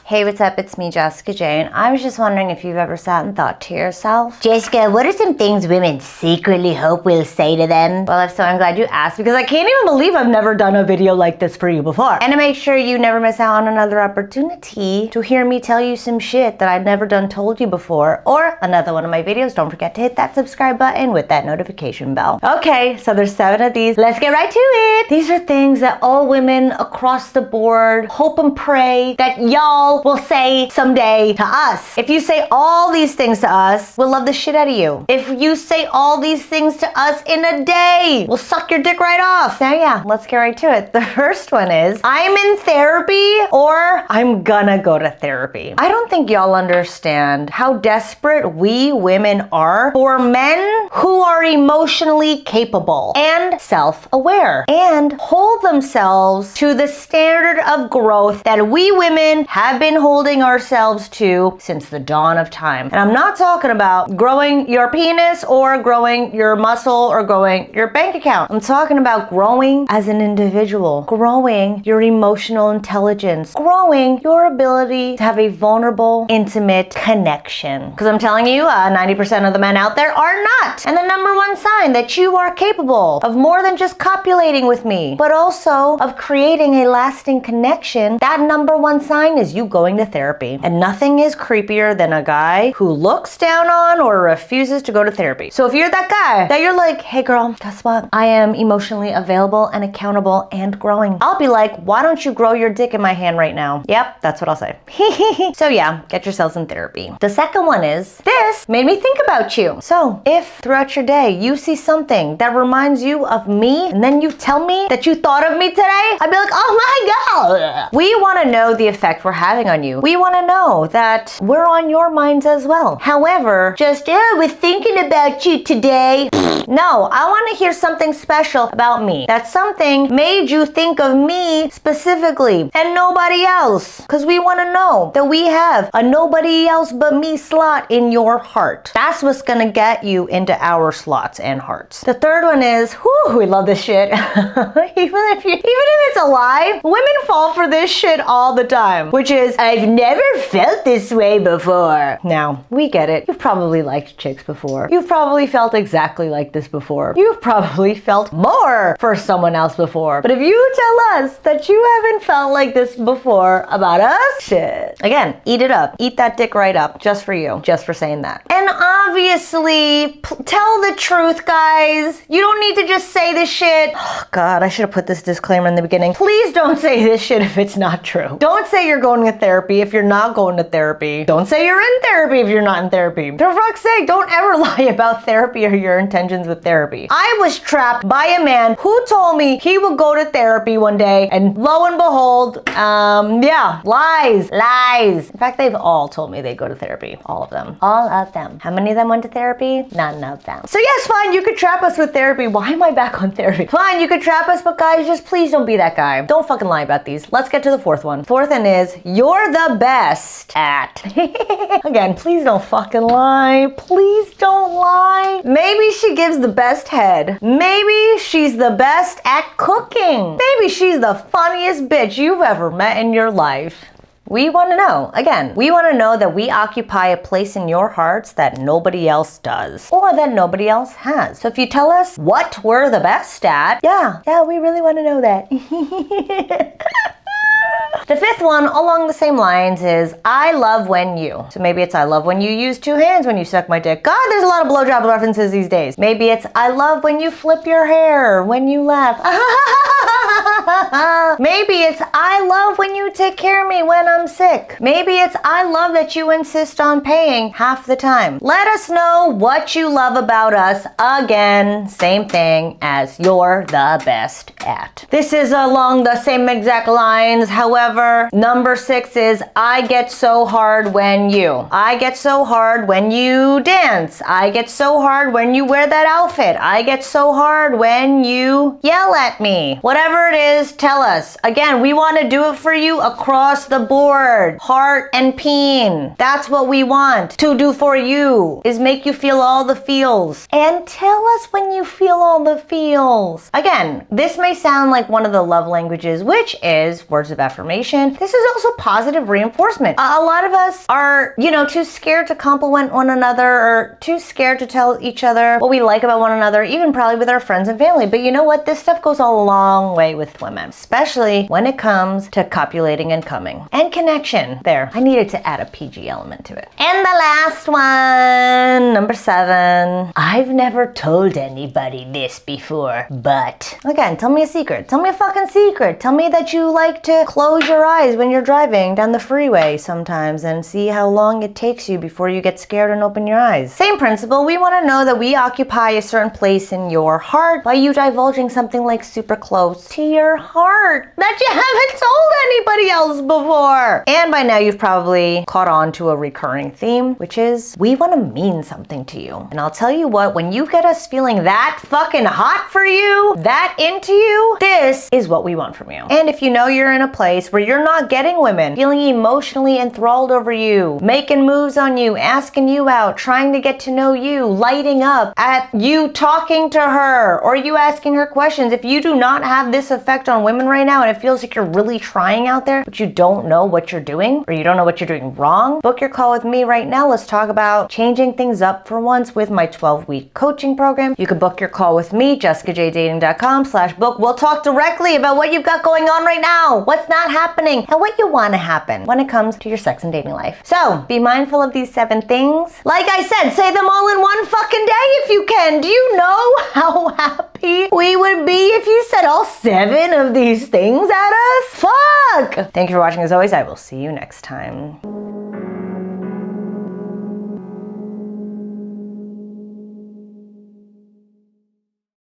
Hey, what's up? It's me, Jessica J, and I was just wondering if you've ever sat and thought to yourself, Jessica, what are some things women secretly hope we'll say to them? Well, if so, I'm glad you asked because I can't even believe I've never done a video like this for you before. And to make sure you never miss out on another opportunity to hear me tell you some shit that I've never done told you before, or another one of my videos, don't forget to hit that subscribe button with that notification bell. Okay, so there's 7 of these. Let's get right to it. These are things that all women across the board hope and pray that y'all will say someday to us. If you say all these things to us, we'll love the shit out of you. If you say all these things to us in a day, we'll suck your dick right off. Now yeah, let's get right to it. The first one is, I'm in therapy, or I'm gonna go to therapy. I don't think y'all understand how desperate we women are for men who are emotionally capable and self-aware and hold themselves to the standard of growth that we women have been holding ourselves to since the dawn of time. And I'm not talking about growing your penis or growing your muscle or growing your bank account. I'm talking about growing as an individual, growing your emotional intelligence, growing your ability to have a vulnerable, intimate connection. Because I'm telling you, 90% of the men out there are not. And the number one sign that you are capable of more than just copulating with me, but also of creating a lasting connection, that number one sign is you going to therapy. And nothing is creepier than a guy who looks down on or refuses to go to therapy. So if you're that guy that you're like, hey girl, guess what? I am emotionally available and accountable and growing. I'll be like, why don't you grow your dick in my hand right now? Yep, that's what I'll say. So yeah, get yourselves in therapy. The second one is, this made me think about you. So if throughout your day you see something that reminds you of me and then you tell me that you thought of me today, I'd be like, oh my God. We want to know the effect we're having on you. We want to know that we're on your minds as well. However, just, we're thinking about you today. No, I want to hear something special about me. That something made you think of me specifically and nobody else. Because we want to know that we have a nobody else but me slot in your heart. That's what's going to get you into our slots and hearts. The third one is, whew, we love this shit. even if it's a lie, women fall for this shit all the time, which is, I've never felt this way before. Now, we get it. You've probably liked chicks before. You've probably felt exactly like this before. You've probably felt more for someone else before. But if you tell us that you haven't felt like this before about us, shit. Again, eat it up. Eat that dick right up. Just for you. Just for saying that. And obviously, tell the truth, guys. You don't need to just say this shit. Oh, God, I should have put this disclaimer in the beginning. Please don't say this shit if it's not true. Don't say you're going to therapy if you're not going to therapy. Don't say you're in therapy if you're not in therapy. For fuck's sake, don't ever lie about therapy or your intentions with therapy. I was trapped by a man who told me he would go to therapy one day, and lo and behold, yeah, lies. In fact, they've all told me they go to therapy. All of them. All of them. How many of them went to therapy? None of them. So yes, fine, you could trap us with therapy. Why am I back on therapy? Fine, you could trap us, but guys, just please don't be that guy. Don't fucking lie about these. Let's get to the fourth one. Fourth one is, you're the best at. Again, please don't fucking lie. Please don't lie. Maybe she gives the best head. Maybe she's the best at cooking. Maybe she's the funniest bitch you've ever met in your life. We want to know. Again, we want to know that we occupy a place in your hearts that nobody else does, or that nobody else has. So if you tell us what we're the best at, yeah, we really want to know that. The fifth one, along the same lines, is I love when you. So maybe it's I love when you use 2 hands when you suck my dick. God, there's a lot of blowjob references these days. Maybe it's I love when you flip your hair, when you laugh. Maybe it's I love when you take care of me when I'm sick. Maybe it's I love that you insist on paying half the time. Let us know what you love about us. Again, same thing as you're the best at. This is along the same exact lines. However, number 6 is I get so hard when you. I get so hard when you dance. I get so hard when you wear that outfit. I get so hard when you yell at me. Whatever it is, tell us. Again, we want to do it for you across the board. Heart and peen. That's what we want to do for you, is make you feel all the feels. And tell us when you feel all the feels. Again, this may sound like one of the love languages, which is words of affirmation. This is also positive reinforcement. A lot of us are, too scared to compliment one another, or too scared to tell each other what we like about one another, even probably with our friends and family. But you know what? This stuff goes a long way with women, especially when it comes to copulating and coming. And connection. There, I needed to add a PG element to it. And the last one, number 7. I've never told anybody this before, but again, tell me a secret. Tell me a fucking secret. Tell me that you like to close your eyes when you're driving down the freeway sometimes and see how long it takes you before you get scared and open your eyes. Same principle. We want to know that we occupy a certain place in your heart by you divulging something like super close to your heart that you haven't told anybody else before. And by now you've probably caught on to a recurring theme, which is we want to mean something to you. And I'll tell you what, when you get us feeling that fucking hot for you, that into you, this is what we want from you. And if you know you're in a place where you're not getting women feeling emotionally enthralled over you, making moves on you, asking you out, trying to get to know you, lighting up at you talking to her or you asking her questions, if you do not have this effect on women right now and it feels like you're really trying out there, but you don't know what you're doing or you don't know what you're doing wrong, book your call with me right now. Let's talk about changing things up for once with my 12-week coaching program. You can book your call with me, jessicajdating.com/book. We'll talk directly about what you've got going on right now, what's not happening, and what you want to happen when it comes to your sex and dating life. So be mindful of these 7 things. Like I said, say them all in one fucking day if you can. Do you know how happy we would be if you said all 7 of these things at us? Fuck! Thank you for watching. As always, I will see you next time.